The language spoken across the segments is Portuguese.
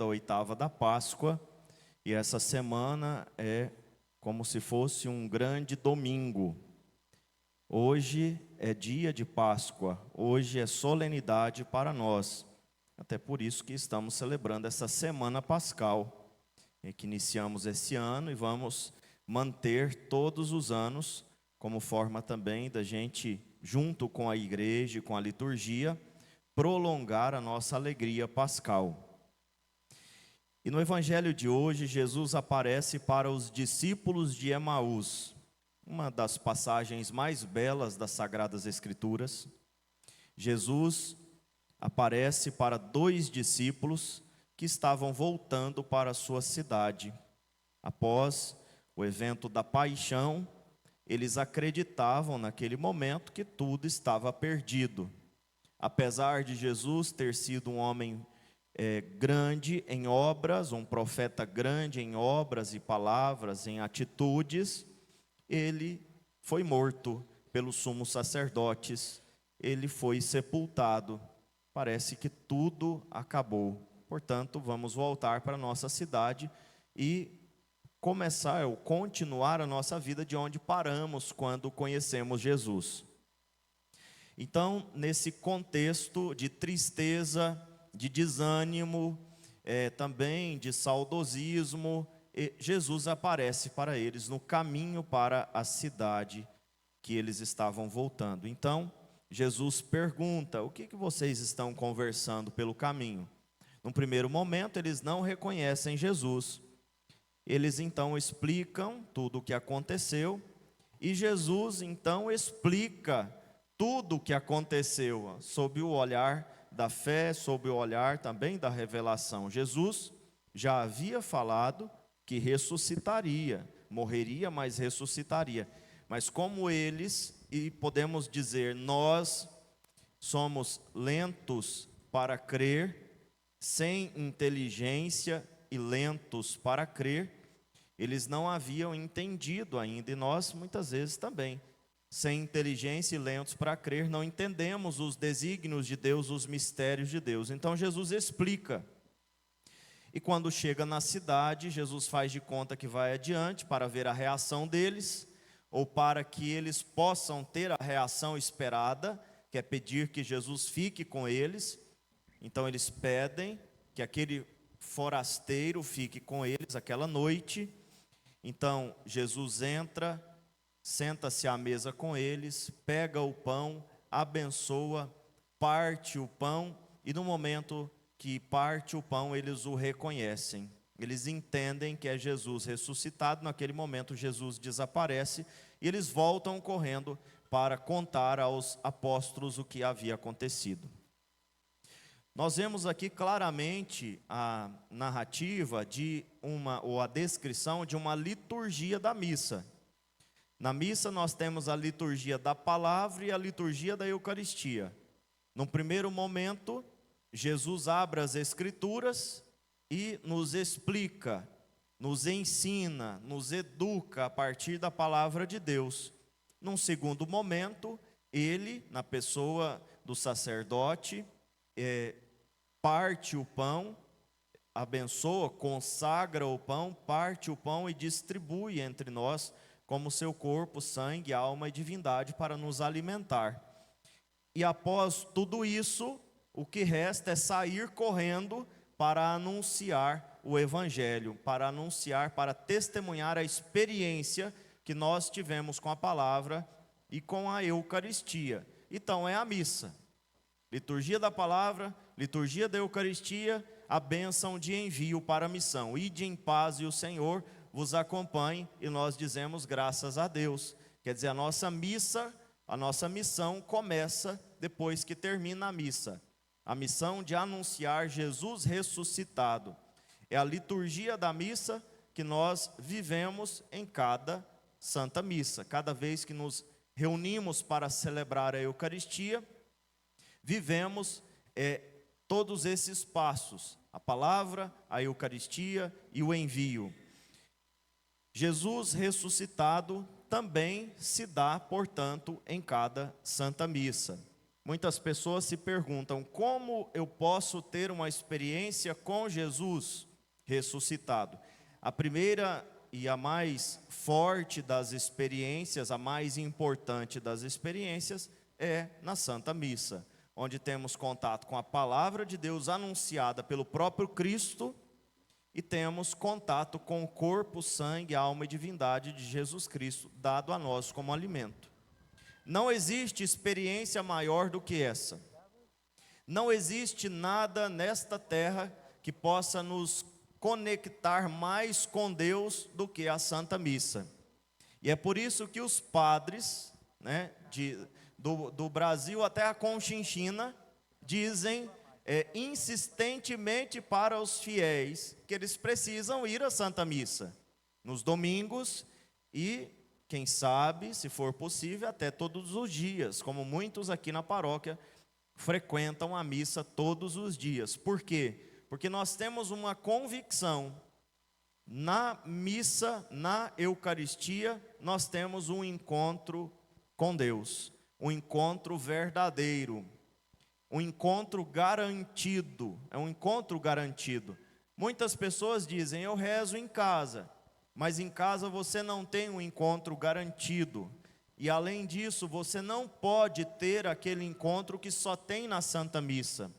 oitava da Páscoa, e essa semana é como se fosse um grande domingo. Hoje é dia de Páscoa, hoje é solenidade para nós. Até por isso que estamos celebrando essa semana pascal, que iniciamos esse ano e vamos manter todos os anos, como forma também da gente, junto com a igreja e com a liturgia, prolongar a nossa alegria pascal. E no evangelho de hoje, Jesus aparece para os discípulos de Emaús, uma das passagens mais belas das Sagradas Escrituras. Jesus aparece para dois discípulos que estavam voltando para a sua cidade. Após o evento da paixão, eles acreditavam naquele momento que tudo estava perdido. Apesar de Jesus ter sido um homem grande em obras, um profeta grande em obras e palavras, em atitudes, ele foi morto pelos sumos sacerdotes, ele foi sepultado. Parece que tudo acabou. Portanto, vamos voltar para a nossa cidade e começar ou continuar a nossa vida de onde paramos quando conhecemos Jesus. Então, nesse contexto de tristeza, de desânimo, também de saudosismo, Jesus aparece para eles no caminho para a cidade que eles estavam voltando. Então, Jesus pergunta: o que vocês estão conversando pelo caminho? Num primeiro momento, eles não reconhecem Jesus. Eles então explicam tudo o que aconteceu, e Jesus então explica tudo o que aconteceu, sob o olhar da fé, sob o olhar também da revelação. Jesus já havia falado que ressuscitaria, morreria, mas ressuscitaria. Mas como eles, e podemos dizer, nós somos lentos para crer, sem inteligência e lentos para crer, eles não haviam entendido ainda, e nós muitas vezes também, sem inteligência e lentos para crer, não entendemos os desígnios de Deus, os mistérios de Deus. Então Jesus explica. E quando chega na cidade, Jesus faz de conta que vai adiante para ver a reação deles, ou para que eles possam ter a reação esperada, que é pedir que Jesus fique com eles. Então eles pedem que aquele forasteiro fique com eles aquela noite. Então Jesus entra, senta-se à mesa com eles, pega o pão, abençoa, parte o pão, e no momento que parte o pão, eles o reconhecem. Eles entendem que é Jesus ressuscitado. Naquele momento Jesus desaparece e eles voltam correndo para contar aos apóstolos o que havia acontecido. Nós vemos aqui claramente a narrativa ou a descrição de uma liturgia da missa. Na missa nós temos a liturgia da palavra e a liturgia da Eucaristia. No primeiro momento, Jesus abre as Escrituras e nos explica, nos ensina, nos educa a partir da palavra de Deus. Num segundo momento, ele, na pessoa do sacerdote, parte o pão, abençoa, consagra o pão, parte o pão e distribui entre nós como seu corpo, sangue, alma e divindade para nos alimentar. E após tudo isso, o que resta é sair correndo para anunciar o Evangelho, para anunciar, para testemunhar a experiência que nós tivemos com a palavra e com a Eucaristia. Então é a missa, liturgia da palavra, liturgia da Eucaristia, a bênção de envio para a missão. Ide em paz e o Senhor vos acompanhe, e nós dizemos graças a Deus. Quer dizer, a nossa missão começa depois que termina a missa. A missão de anunciar Jesus ressuscitado. É a liturgia da missa que nós vivemos em cada Santa Missa. Cada vez que nos reunimos para celebrar a Eucaristia, vivemos todos esses passos. A palavra, a Eucaristia e o envio. Jesus ressuscitado também se dá, portanto, em cada Santa Missa. muitas pessoas se perguntam: como eu posso ter uma experiência com Jesus ressuscitado? A primeira e a mais forte das experiências, a mais importante das experiências, é na Santa Missa, onde temos contato com a palavra de Deus anunciada pelo próprio Cristo e temos contato com o corpo, sangue, alma e divindade de Jesus Cristo, dado a nós como alimento. Não existe experiência maior do que essa. Não existe nada nesta terra que possa nos conectar mais com Deus do que a Santa Missa. E é por isso que os padres, né, do Brasil até a Conchinchina, dizem insistentemente para os fiéis que eles precisam ir à Santa Missa nos domingos e, quem sabe, se for possível, até todos os dias, como muitos aqui na paróquia frequentam a missa todos os dias. Por quê? Porque nós temos uma convicção: na missa, na Eucaristia, nós temos um encontro com Deus, um encontro verdadeiro, um encontro garantido, é um encontro garantido. Muitas pessoas dizem: eu rezo em casa, mas em casa você não tem um encontro garantido. E além disso, você não pode ter aquele encontro que só tem na Santa Missa,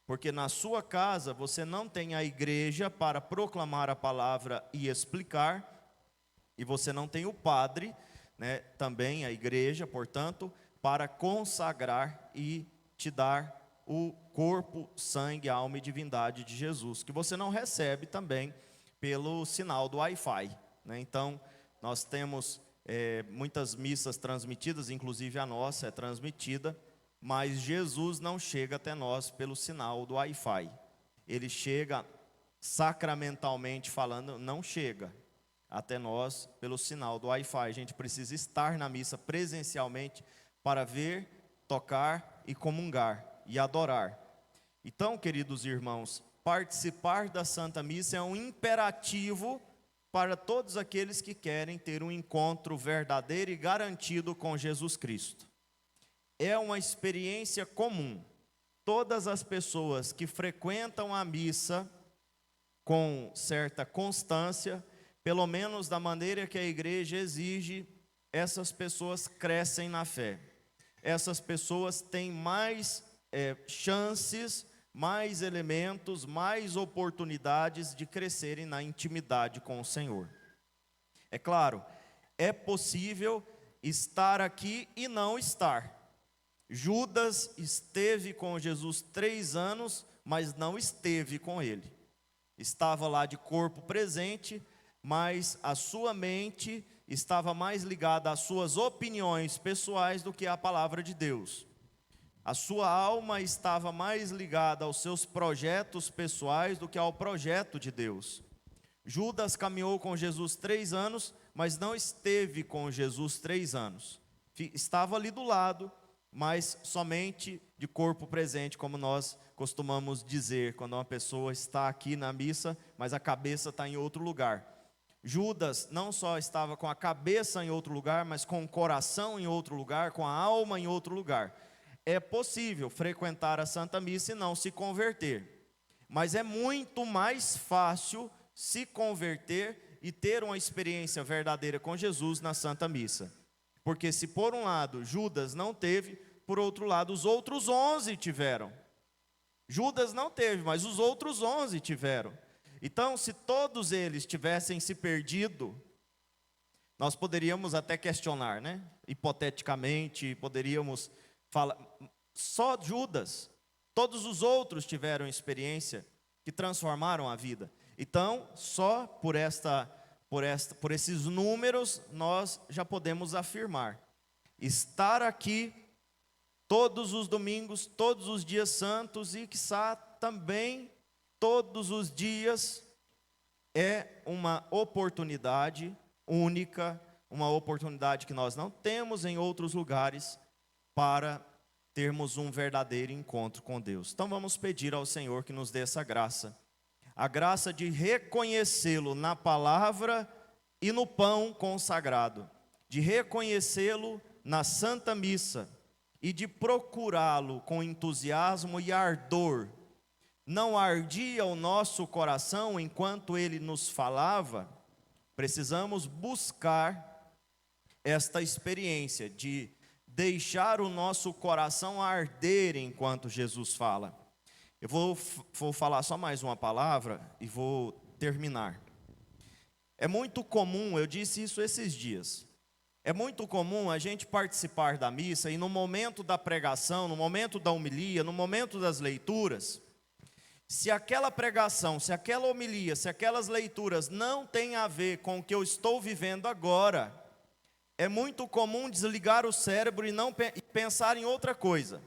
porque na sua casa você não tem a igreja para proclamar a palavra e explicar, e você não tem o padre, né, também a igreja, portanto, para consagrar e te dar o corpo, sangue, alma e divindade de Jesus, que você não recebe também pelo sinal do Wi-Fi, né? Então, nós temos muitas missas transmitidas, inclusive a nossa é transmitida, mas Jesus não chega até nós pelo sinal do Wi-Fi. Ele chega, sacramentalmente falando, não chega até nós pelo sinal do Wi-Fi. A gente precisa estar na missa presencialmente para ver, tocar e comungar e adorar. Então, queridos irmãos, participar da Santa Missa é um imperativo para todos aqueles que querem ter um encontro verdadeiro e garantido com Jesus Cristo. É uma experiência comum. Todas as pessoas que frequentam a missa com certa constância, pelo menos da maneira que a igreja exige, essas pessoas crescem na fé. Essas pessoas têm mais chances, mais elementos, mais oportunidades de crescerem na intimidade com o Senhor. É claro, é possível estar aqui e não estar. Judas esteve com Jesus 3 anos, mas não esteve com ele. Estava lá de corpo presente, mas a sua mente estava mais ligada às suas opiniões pessoais do que à palavra de Deus. A sua alma estava mais ligada aos seus projetos pessoais do que ao projeto de Deus. Judas caminhou com Jesus 3 anos, mas não esteve com Jesus 3 anos. Estava ali do lado, mas somente de corpo presente, como nós costumamos dizer, quando uma pessoa está aqui na missa, mas a cabeça está em outro lugar. Judas não só estava com a cabeça em outro lugar, mas com o coração em outro lugar, com a alma em outro lugar. É possível frequentar a Santa Missa e não se converter, mas é muito mais fácil se converter e ter uma experiência verdadeira com Jesus na Santa Missa. Porque se por um lado Judas não teve, por outro lado os outros 11 tiveram. Judas não teve, mas os outros 11 tiveram. Então, se todos eles tivessem se perdido, nós poderíamos até questionar, né? Hipoteticamente, poderíamos falar, só Judas, todos os outros tiveram experiência que transformaram a vida. Então, só por esses números, nós já podemos afirmar: estar aqui todos os domingos, todos os dias santos e, quiçá, também todos os dias, é uma oportunidade única, uma oportunidade que nós não temos em outros lugares para termos um verdadeiro encontro com Deus. Então vamos pedir ao Senhor que nos dê essa graça, a graça de reconhecê-lo na palavra e no pão consagrado, de reconhecê-lo na Santa Missa e de procurá-lo com entusiasmo e ardor, não ardia o nosso coração enquanto ele nos falava? Precisamos buscar esta experiência de deixar o nosso coração arder enquanto Jesus fala. Eu vou falar só mais uma palavra e vou terminar. É muito comum, eu disse isso esses dias, é muito comum a gente participar da missa e no momento da pregação, no momento da homilia, no momento das leituras, se aquela pregação, se aquela homilia, se aquelas leituras não têm a ver com o que eu estou vivendo agora, é muito comum desligar o cérebro e não pensar em outra coisa.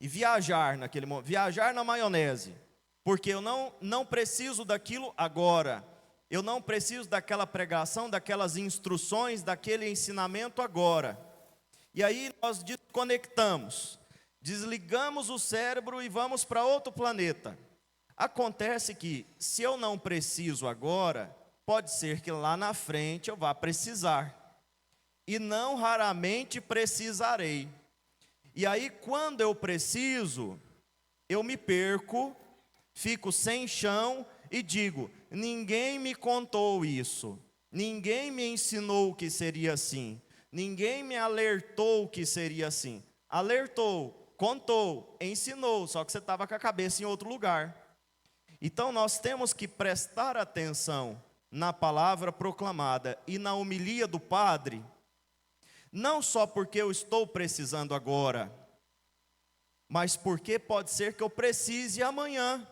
E viajar naquele momento, viajar na maionese, porque eu não preciso daquilo agora. Eu não preciso daquela pregação, daquelas instruções, daquele ensinamento agora. E aí nós desconectamos, desligamos o cérebro e vamos para outro planeta. Acontece que, se eu não preciso agora, pode ser que lá na frente eu vá precisar. E não raramente precisarei. E aí, quando eu preciso, eu me perco, fico sem chão e digo: ninguém me contou isso, ninguém me ensinou que seria assim, ninguém me alertou que seria assim. Alertou, contou, ensinou, só que você estava com a cabeça em outro lugar. Então nós temos que prestar atenção na palavra proclamada e na homilia do padre, não só porque eu estou precisando agora, mas porque pode ser que eu precise amanhã.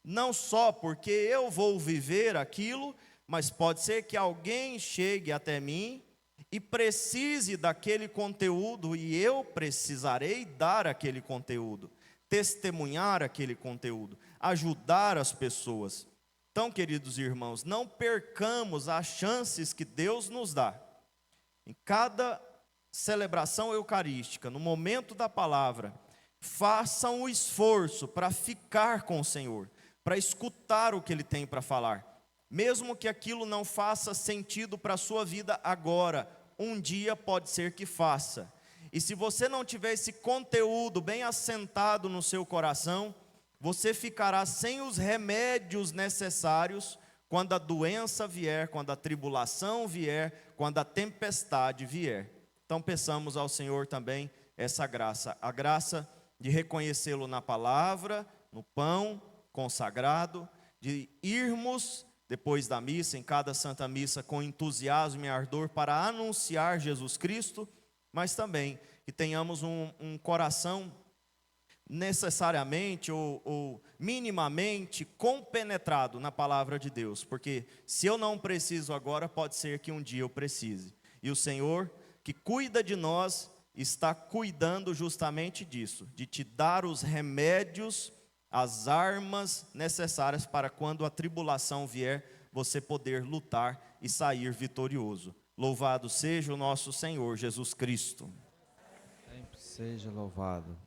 Não só porque eu vou viver aquilo, mas pode ser que alguém chegue até mim e precise daquele conteúdo e eu precisarei dar aquele conteúdo, testemunhar aquele conteúdo, ajudar as pessoas. Então, queridos irmãos, não percamos as chances que Deus nos dá. Em cada celebração eucarística, no momento da palavra, façam o esforço para ficar com o Senhor, para escutar o que Ele tem para falar. Mesmo que aquilo não faça sentido para a sua vida agora, um dia pode ser que faça. E se você não tiver esse conteúdo bem assentado no seu coração, você ficará sem os remédios necessários quando a doença vier, quando a tribulação vier, quando a tempestade vier. Então peçamos ao Senhor também essa graça, a graça de reconhecê-lo na palavra, no pão consagrado, de irmos depois da missa, em cada santa missa, com entusiasmo e ardor para anunciar Jesus Cristo, mas também que tenhamos um coração necessariamente ou minimamente compenetrado na palavra de Deus, porque se eu não preciso agora, pode ser que um dia eu precise, e o Senhor que cuida de nós, está cuidando justamente disso, de te dar os remédios, as armas necessárias para quando a tribulação vier, você poder lutar e sair vitorioso. Louvado seja o nosso Senhor Jesus Cristo. Sempre seja louvado.